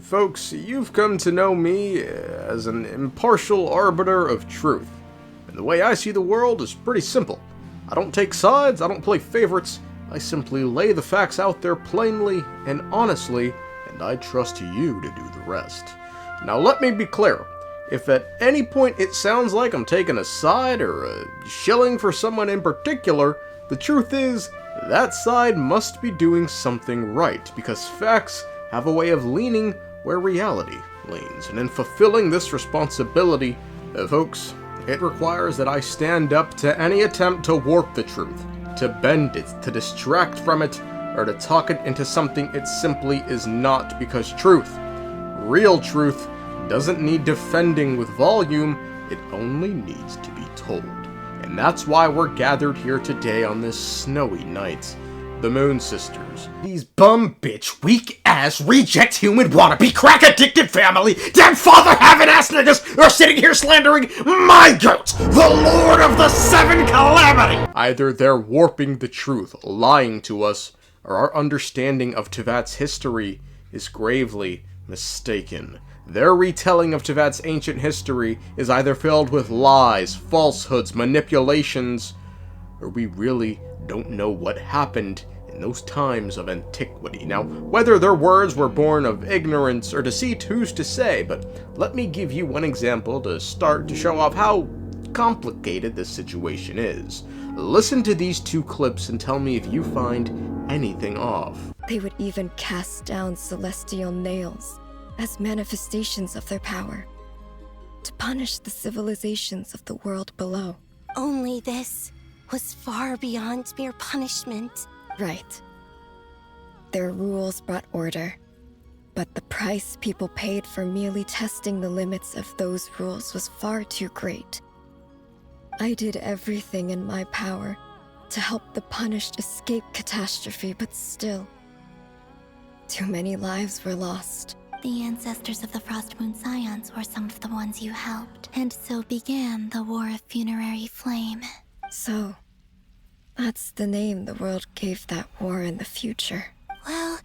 Folks, you've come to know me as an impartial arbiter of truth. And the way I see the world is pretty simple. I don't take sides, I don't play favorites, I simply lay the facts out there plainly and honestly, and I trust you to do the rest. Now let me be clear, if at any point it sounds like I'm taking a side or shilling for someone in particular, the truth is, that side must be doing something right, because facts have a way of leaning where reality leans. And in fulfilling this responsibility, folks, it requires that I stand up to any attempt to warp the truth, to bend it, to distract from it, or to talk it into something it simply is not, because truth, real truth, doesn't need defending with volume, it only needs to be told. And that's why we're gathered here today on this snowy night. The Moon Sisters. These bum bitch, weak-ass, reject human wannabe, crack-addicted family, dead father having ass niggas are sitting here slandering my goat, the Lord of the Seven Calamity! Either they're warping the truth, lying to us, or our understanding of Teyvat's history is gravely mistaken. Their retelling of Teyvat's ancient history is either filled with lies, falsehoods, manipulations, or we really don't know what happened in those times of antiquity. Now, whether their words were born of ignorance or deceit, who's to say, but let me give you one example to start to show off how complicated this situation is. Listen to these two clips and tell me if you find anything off. They would even cast down celestial nails as manifestations of their power, to punish the civilizations of the world below. Only this was far beyond mere punishment. Right. Their rules brought order, but the price people paid for merely testing the limits of those rules was far too great. I did everything in my power to help the punished escape catastrophe, but still, too many lives were lost. The ancestors of the Frost Moon Scions were some of the ones you helped, and so began the War of Funerary Flame. So, that's the name the world gave that war in the future. Well,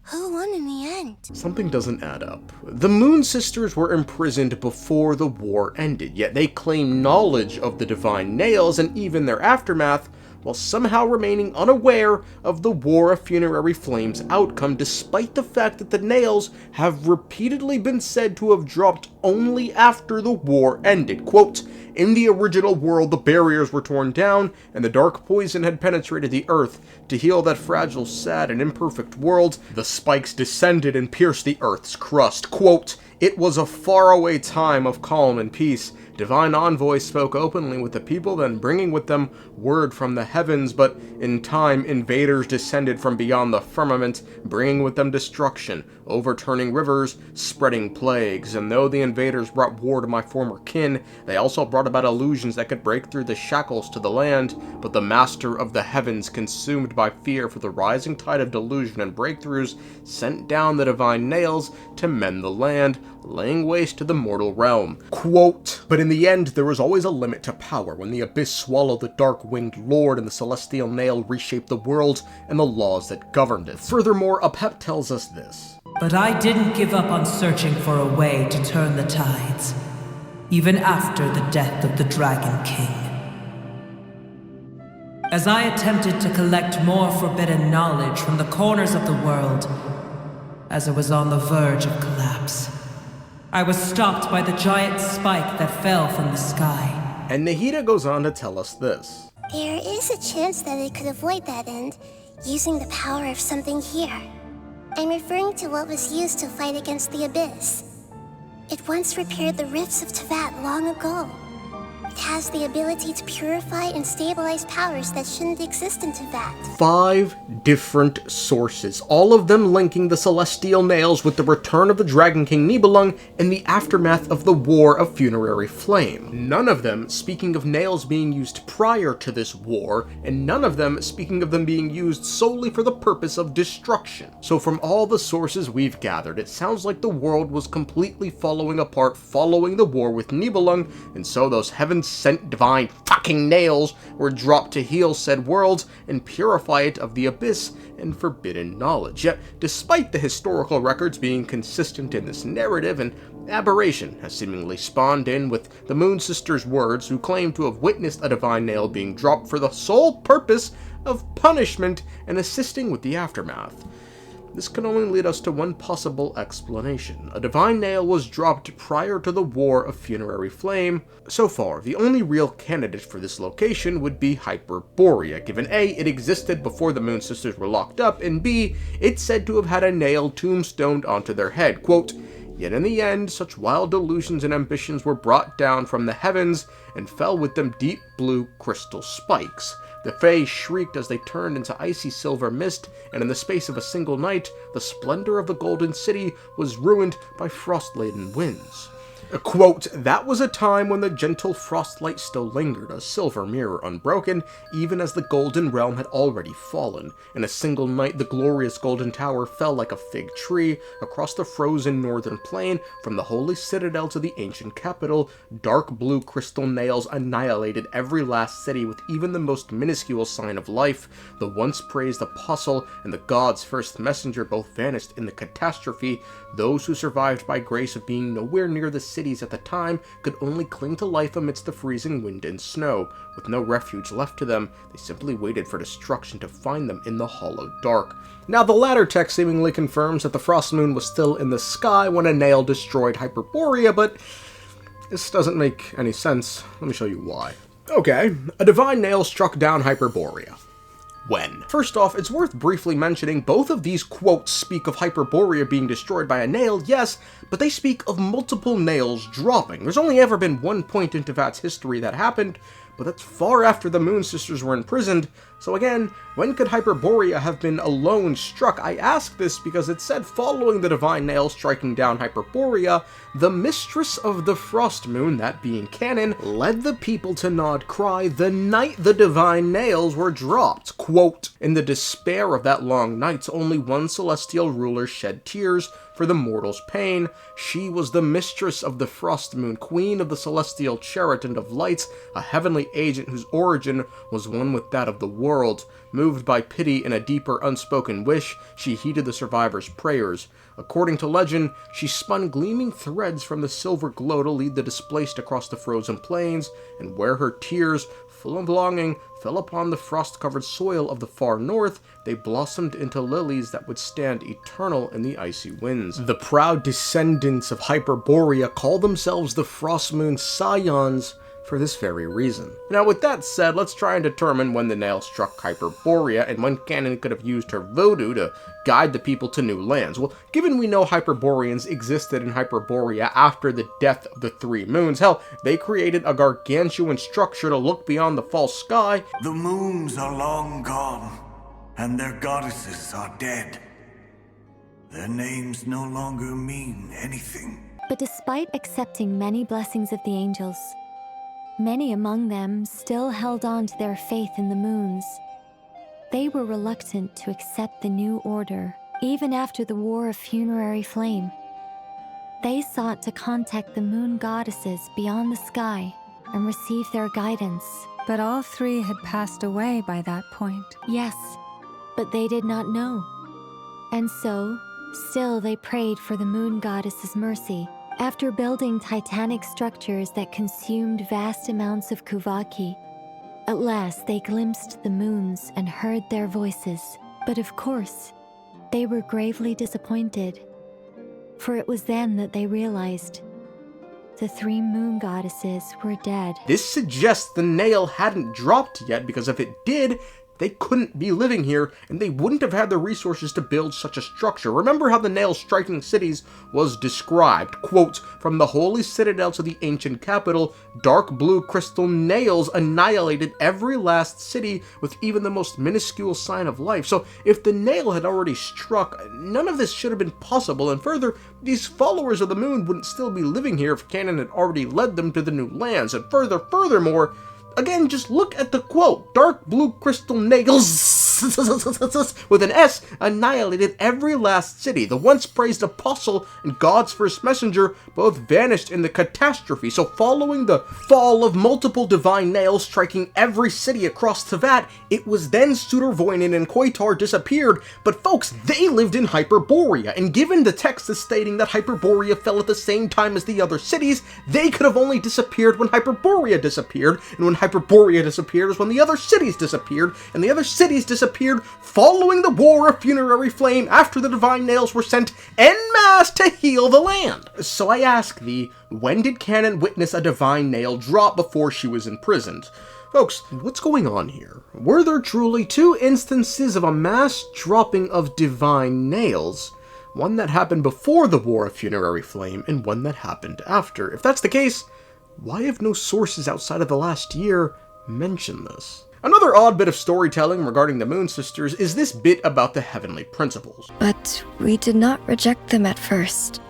who won in the end? Something doesn't add up. The Moon Sisters were imprisoned before the war ended, yet they claim knowledge of the Divine Nails and even their aftermath, while somehow remaining unaware of the War of Funerary Flame's outcome, despite the fact that the nails have repeatedly been said to have dropped only after the war ended. Quote, "In the original world, the barriers were torn down, and the dark poison had penetrated the earth. To heal that fragile, sad, and imperfect world, the spikes descended and pierced the earth's crust." Quote, "It was a faraway time of calm and peace. Divine envoys spoke openly with the people, then bringing with them word from the heavens, but in time invaders descended from beyond the firmament, bringing with them destruction, overturning rivers, spreading plagues. And though the invaders brought war to my former kin, they also brought about illusions that could break through the shackles to the land. But the master of the heavens, consumed by fear for the rising tide of delusion and breakthroughs, sent down the divine nails to mend the land, laying waste to the mortal realm." Quote, "But in the end, there was always a limit to power. When the abyss swallowed the dark-winged lord and the celestial nail reshaped the world and the laws that governed it." Furthermore, Apep tells us this. "But I didn't give up on searching for a way to turn the tides, even after the death of the Dragon King. As I attempted to collect more forbidden knowledge from the corners of the world, as it was on the verge of collapse, I was stopped by the giant spike that fell from the sky." And Nahida goes on to tell us this. There is a chance that it could avoid that end, using the power of something here. I'm referring to what was used to fight against the Abyss. It once repaired the rifts of Teyvat long ago. It has the ability to purify and stabilize powers that shouldn't exist in Teyvat. 5 different sources, all of them linking the Celestial Nails with the return of the Dragon King Nibelung and the aftermath of the War of Funerary Flame. None of them speaking of nails being used prior to this war, and none of them speaking of them being used solely for the purpose of destruction. So from all the sources we've gathered, it sounds like the world was completely falling apart following the war with Nibelung, and so those Heaven sent divine fucking nails were dropped to heal said worlds and purify it of the abyss and forbidden knowledge. Yet, despite the historical records being consistent in this narrative, an aberration has seemingly spawned in with the Moon Sisters' words, who claim to have witnessed a divine nail being dropped for the sole purpose of punishment and assisting with the aftermath. This can only lead us to one possible explanation. A divine nail was dropped prior to the War of Funerary Flame. So far, the only real candidate for this location would be Hyperborea, given A, it existed before the Moon Sisters were locked up, and B, it's said to have had a nail tombstoned onto their head. Quote, "Yet in the end, such wild delusions and ambitions were brought down from the heavens, and fell with them deep blue crystal spikes. The Fae shrieked as they turned into icy silver mist, and in the space of a single night, the splendor of the Golden City was ruined by frost-laden winds." Quote, "That was a time when the gentle frostlight still lingered, a silver mirror unbroken, even as the Golden Realm had already fallen. In a single night, the glorious Golden Tower fell like a fig tree across the frozen northern plain, from the holy citadel to the ancient capital. Dark blue crystal nails annihilated every last city with even the most minuscule sign of life. The once praised apostle and the gods' first messenger both vanished in the catastrophe. Those who survived by grace of being nowhere near the cities at the time could only cling to life amidst the freezing wind and snow. With no refuge left to them, they simply waited for destruction to find them in the hollow dark." Now, the latter text seemingly confirms that the frost moon was still in the sky when a nail destroyed Hyperborea, but this doesn't make any sense. Let me show you why. Okay, a divine nail struck down Hyperborea. When? First off, it's worth briefly mentioning both of these quotes speak of Hyperborea being destroyed by a nail, yes, but they speak of multiple nails dropping. There's only ever been one point in Teyvats history that happened, but that's far after the Moon Sisters were imprisoned. So again, when could Hyperborea have been alone struck? I ask this because it said following the divine nail striking down Hyperborea, the mistress of the Frost Moon, that being canon, led the people to Nod-krai the night the divine nails were dropped. Quote, "In the despair of that long night, only one celestial ruler shed tears for the mortal's pain. She was the mistress of the Frost Moon, queen of the celestial chariot and of lights, a heavenly agent whose origin was one with that of the world. Moved by pity and a deeper unspoken wish, she heeded the survivors' prayers. According to legend, she spun gleaming threads from the silver glow to lead the displaced across the frozen plains, and where her tears, full of longing, fell upon the frost-covered soil of the far north, they blossomed into lilies that would stand eternal in the icy winds. The proud descendants of Hyperborea call themselves the Frost Moon Scions for this very reason." Now, with that said, let's try and determine when the nail struck Hyperborea and when canon could have used her voodoo to guide the people to new lands. Well, given we know Hyperboreans existed in Hyperborea after the death of the three moons, hell, they created a gargantuan structure to look beyond the false sky. "The moons are long gone, and their goddesses are dead. Their names no longer mean anything." But despite accepting many blessings of the angels, many among them still held on to their faith in the moons. They were reluctant to accept the new order, even after the War of Funerary Flame. They sought to contact the moon goddesses beyond the sky and receive their guidance. But all three had passed away by that point. Yes, but they did not know. And so, still they prayed for the moon goddess's mercy. After building titanic structures that consumed vast amounts of Kuvaki, at last they glimpsed the moons and heard their voices. But of course, they were gravely disappointed, for it was then that they realized the three moon goddesses were dead. This suggests the nail hadn't dropped yet, because if it did, they couldn't be living here, and they wouldn't have had the resources to build such a structure. Remember how the nail striking cities was described. Quote, "From the holy citadel to the ancient capital, dark blue crystal nails annihilated every last city with even the most minuscule sign of life." So if the nail had already struck, none of this should have been possible, and further, these followers of the moon wouldn't still be living here if canon had already led them to the new lands. And furthermore, again, just look at the quote, "Dark blue crystal nails with an S, annihilated every last city. The once praised apostle and God's first messenger both vanished in the catastrophe. So following the fall of multiple divine nails striking every city across Teyvat, it was then Sudervoinen and Koitar disappeared, but folks, they lived in Hyperborea, and given the text is stating that Hyperborea fell at the same time as the other cities, they could have only disappeared when Hyperborea disappeared, and when Hyperborea disappeared is when the other cities disappeared, and the other cities disappeared following the War of Funerary Flame after the divine nails were sent en masse to heal the land. So I ask thee, when did Canon witness a divine nail drop before she was imprisoned? Folks, what's going on here? Were there truly two instances of a mass dropping of divine nails? One that happened before the War of Funerary Flame, and one that happened after. If that's the case, why have no sources outside of the last year mentioned this? Another odd bit of storytelling regarding the Moon Sisters is this bit about the heavenly principles. But we did not reject them at first,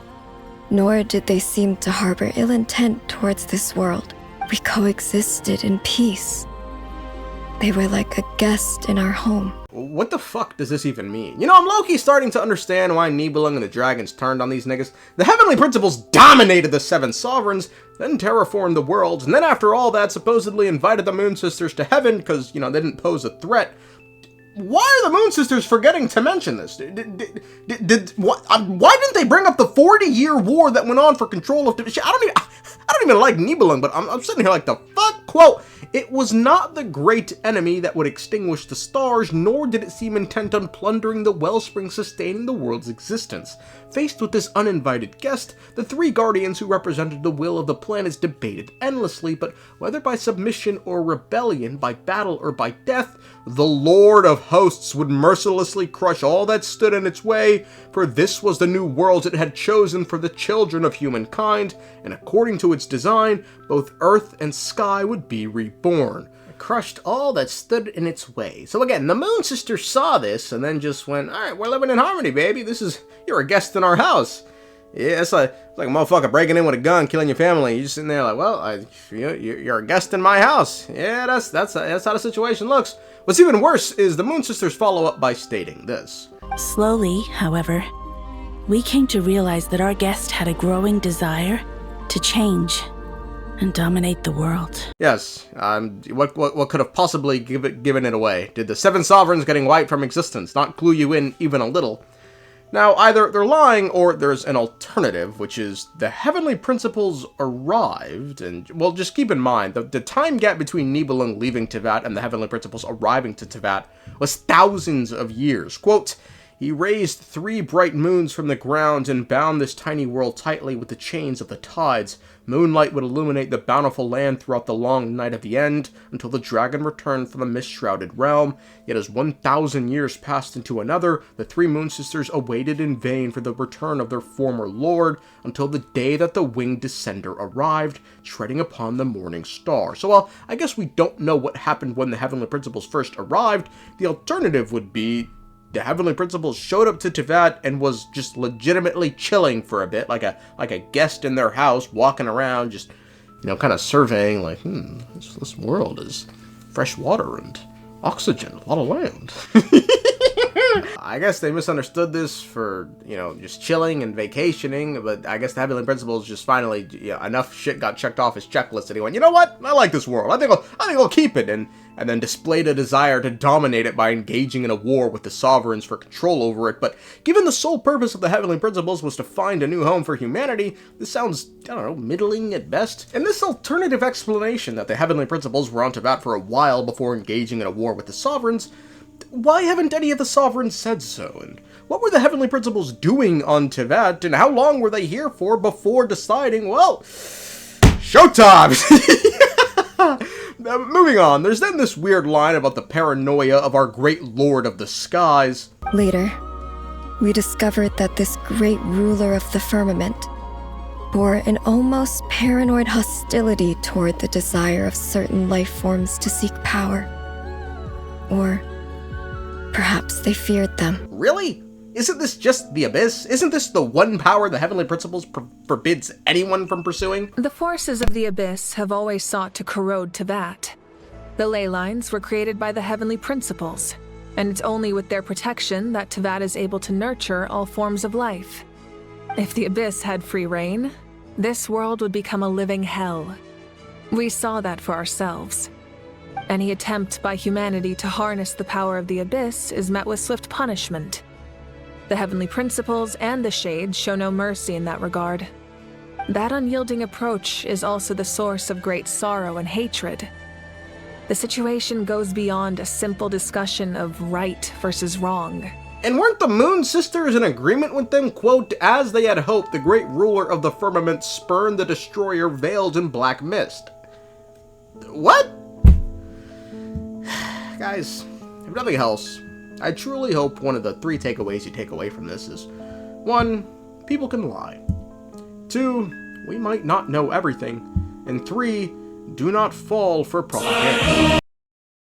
nor did they seem to harbor ill intent towards this world. We coexisted in peace. They were like a guest in our home. What the fuck does this even mean? You know, I'm low-key starting to understand why Nibelung and the dragons turned on these niggas. The heavenly principles dominated the seven sovereigns, then terraformed the worlds, and then after all that supposedly invited the Moon Sisters to heaven because, you know, they didn't pose a threat. Why are the Moon Sisters forgetting to mention this? Why didn't they bring up the 40-year war that went on for control of... I don't even like Nibelung, but I'm sitting here like, the fuck? Quote, it was not the great enemy that would extinguish the stars, nor did it seem intent on plundering the wellspring sustaining the world's existence. Faced with this uninvited guest, the three guardians who represented the will of the planets debated endlessly, but whether by submission or rebellion, by battle or by death, the Lord of Hosts would mercilessly crush all that stood in its way, for this was the new world it had chosen for the children of humankind, and according to its design, both earth and sky would be reborn. It crushed all that stood in its way. So again, the Moon Sisters saw this and then just went, alright, we're living in harmony, baby. You're a guest in our house. Yeah, it's like a motherfucker breaking in with a gun, killing your family. You're just sitting there like, well, you're a guest in my house. Yeah, that's how the situation looks. What's even worse is the Moon Sisters follow up by stating this. Slowly, however, we came to realize that our guest had a growing desire to change and dominate the world. Yes, what could have possibly given it away? Did the seven sovereigns getting wiped from existence not clue you in even a little? Now, either they're lying or there's an alternative, which is the heavenly principles arrived, and, well, just keep in mind, the time gap between Nibelung leaving Teyvat and the heavenly principles arriving to Teyvat was thousands of years. Quote, he raised 3 bright moons from the ground and bound this tiny world tightly with the chains of the tides. Moonlight would illuminate the bountiful land throughout the long night of the end, until the dragon returned from the mist-shrouded realm. Yet as 1,000 years passed into another, the 3 Moon Sisters awaited in vain for the return of their former lord, until the day that the winged descender arrived, treading upon the morning star. So, well, I guess we don't know what happened when the heavenly principles first arrived. The alternative would be the heavenly principles showed up to Teyvat and was just legitimately chilling for a bit, like a guest in their house, walking around, just, you know, kind of surveying, like, this world is fresh water and oxygen, a lot of land. I guess they misunderstood this for, you know, just chilling and vacationing, but I guess the heavenly principles just finally, you know, enough shit got checked off his checklist, and he went, you know what, I like this world, I think I'll keep it, and then displayed a desire to dominate it by engaging in a war with the sovereigns for control over it. But given the sole purpose of the heavenly principles was to find a new home for humanity, this sounds, I don't know, middling at best. And this alternative explanation that the heavenly principles were on Teyvat for a while before engaging in a war with the sovereigns, why haven't any of the sovereigns said so? And what were the heavenly principles doing on Teyvat, and how long were they here for before deciding, well, showtime! Moving on, there's then this weird line about the paranoia of our great lord of the skies. Later, we discovered that this great ruler of the firmament bore an almost paranoid hostility toward the desire of certain life forms to seek power. Or perhaps they feared them. Really? Isn't this just the Abyss? Isn't this the one power the heavenly principles forbids anyone from pursuing? The forces of the Abyss have always sought to corrode Teyvat. The ley lines were created by the heavenly principles, and it's only with their protection that Teyvat is able to nurture all forms of life. If the Abyss had free reign, this world would become a living hell. We saw that for ourselves. Any attempt by humanity to harness the power of the Abyss is met with swift punishment. The Heavenly Principles and the Shades show no mercy in that regard. That unyielding approach is also the source of great sorrow and hatred. The situation goes beyond a simple discussion of right versus wrong. And weren't the Moon Sisters in agreement with them? Quote, as they had hoped, the great ruler of the firmament spurned the destroyer veiled in black mist. What? Guys, if nothing else, I truly hope one of the 3 takeaways you take away from this is 1. People can lie. 2. We might not know everything. And 3. Do not fall for propaganda.